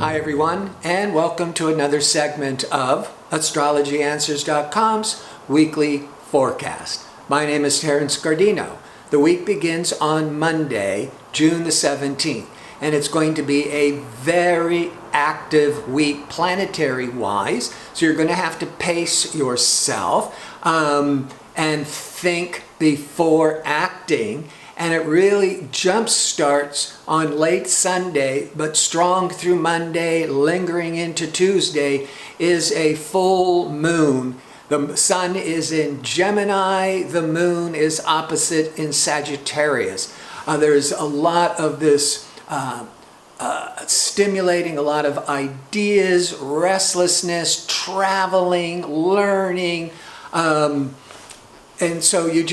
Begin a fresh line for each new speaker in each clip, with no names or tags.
Hi everyone, and welcome to another segment of AstrologyAnswers.com's weekly forecast. My name is Terence Gardino. The week begins on Monday, June the 17th, and it's going to be a very active week planetary-wise, so you're going to have to pace yourself and think before acting. And it really jump starts on late Sunday, but strong through Monday, lingering into Tuesday, is a full moon. The sun is in Gemini, the moon is opposite in Sagittarius. There's a lot of this stimulating a lot of ideas, restlessness, traveling, learning, and so you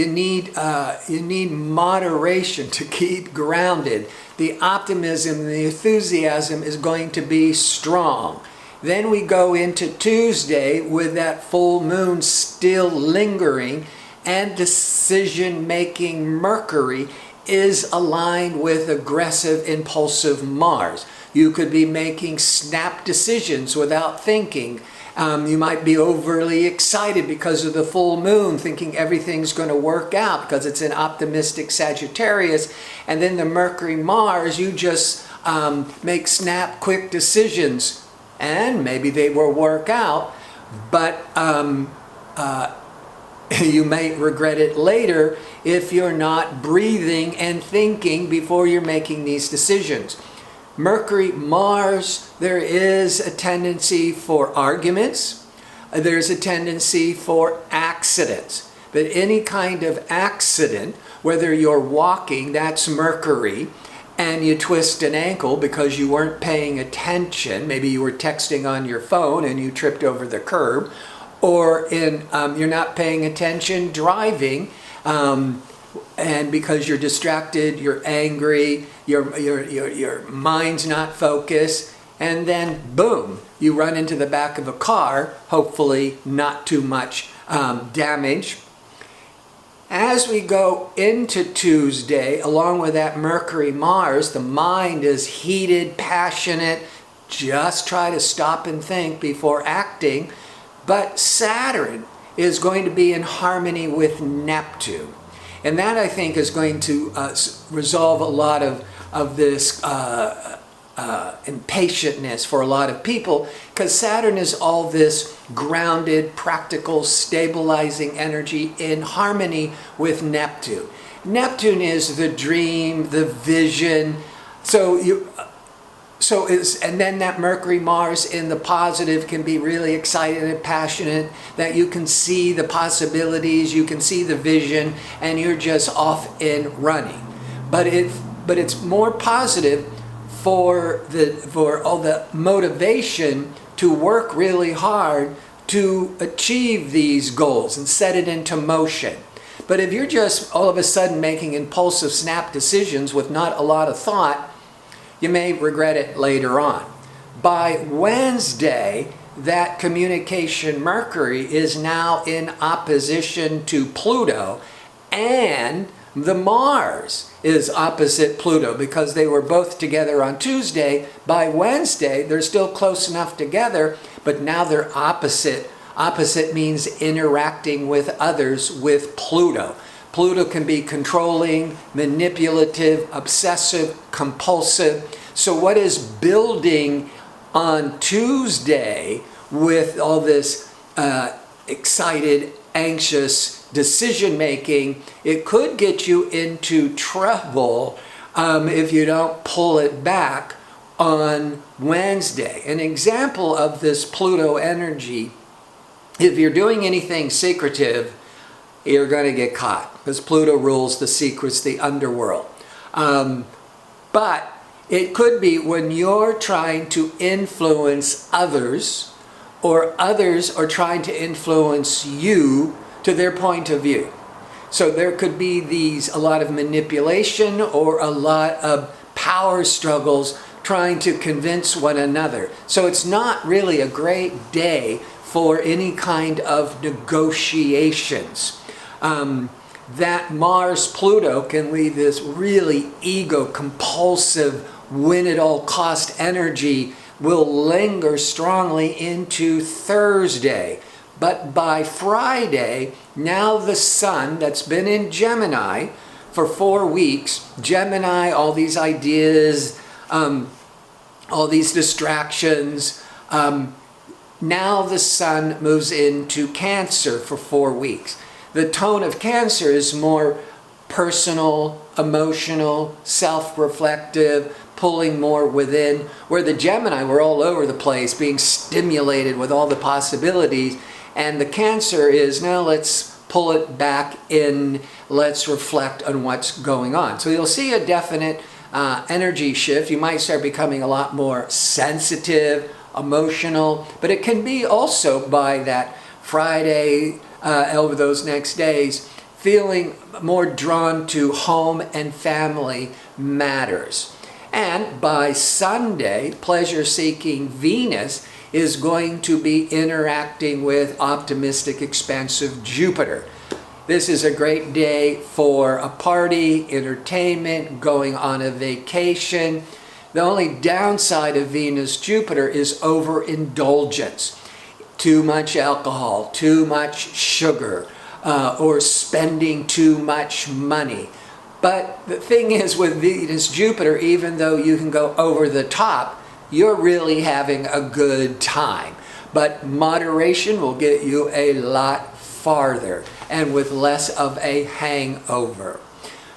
need moderation to keep grounded. The optimism and the enthusiasm is going to be strong. Then we go into Tuesday with that full moon still lingering, and decision-making Mercury is aligned with aggressive, impulsive Mars. You could be making snap decisions without thinking. You might be overly excited because of the full moon, thinking everything's going to work out because it's an optimistic Sagittarius. And then the Mercury-Mars, you just make snap, quick decisions. And maybe they will work out, but you may regret it later if you're not breathing and thinking before you're making these decisions. Mercury, Mars, there is a tendency for arguments. There's a tendency for accidents. But any kind of accident, whether you're walking, that's Mercury, and you twist an ankle because you weren't paying attention, maybe you were texting on your phone and you tripped over the curb, or you're not paying attention driving, and because you're distracted, you're angry, your mind's not focused, and then boom, you run into the back of a car, hopefully not too much damage. As we go into Tuesday, along with that Mercury-Mars, the mind is heated, passionate, just try to stop and think before acting, but Saturn is going to be in harmony with Neptune. And that, I think, is going to resolve a lot of this impatientness for a lot of people, because Saturn is all this grounded, practical, stabilizing energy in harmony with Neptune. Neptune is the dream, the vision. And then that Mercury-Mars in the positive can be really excited and passionate, that you can see the possibilities, you can see the vision, and you're just off and running. But it's more positive for all the motivation to work really hard to achieve these goals and set it into motion. But if you're just all of a sudden making impulsive snap decisions with not a lot of thought, you may regret it later on. By Wednesday, that communication Mercury is now in opposition to Pluto, and the Mars is opposite Pluto because they were both together on Tuesday. By Wednesday, they're still close enough together, but now they're opposite. Opposite means interacting with others with Pluto. Pluto can be controlling, manipulative, obsessive, compulsive. So what is building on Tuesday with all this excited, anxious decision-making, it could get you into trouble if you don't pull it back on Wednesday. An example of this Pluto energy, if you're doing anything secretive, you're going to get caught because Pluto rules the secrets, the underworld. But it could be when you're trying to influence others, or others are trying to influence you to their point of view. So there could be a lot of manipulation or a lot of power struggles trying to convince one another. So it's not really a great day for any kind of negotiations. That Mars-Pluto can leave this really ego-compulsive win at all cost energy will linger strongly into Thursday. But by Friday, now the sun that's been in Gemini for 4 weeks, Gemini, all these ideas, all these distractions, now the sun moves into Cancer for 4 weeks. The tone of Cancer is more personal, emotional, self-reflective, pulling more within, where the Gemini, we're all over the place, being stimulated with all the possibilities, and the Cancer is, now let's pull it back in, let's reflect on what's going on. So you'll see a definite energy shift. You might start becoming a lot more sensitive, emotional, but it can be also by that Friday, over those next days, feeling more drawn to home and family matters. And by Sunday, pleasure-seeking Venus is going to be interacting with optimistic, expansive Jupiter. This is a great day for a party, entertainment, going on a vacation. The only downside of Venus-Jupiter is overindulgence. Too much alcohol, too much sugar, or spending too much money. But the thing is with Venus-Jupiter, even though you can go over the top, you're really having a good time. But moderation will get you a lot farther and with less of a hangover.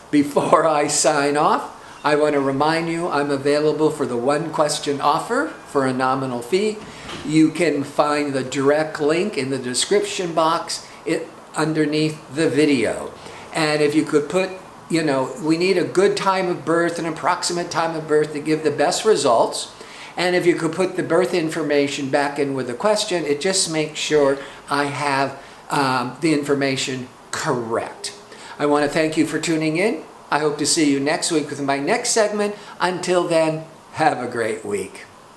Before I sign off, I want to remind you I'm available for the 1-question offer for a nominal fee. You can find the direct link in the description box underneath the video. And if you could put, we need a good time of birth, an approximate time of birth to give the best results. And if you could put the birth information back in with the question, it just makes sure I have the information correct. I want to thank you for tuning in. I hope to see you next week with my next segment. Until then, have a great week.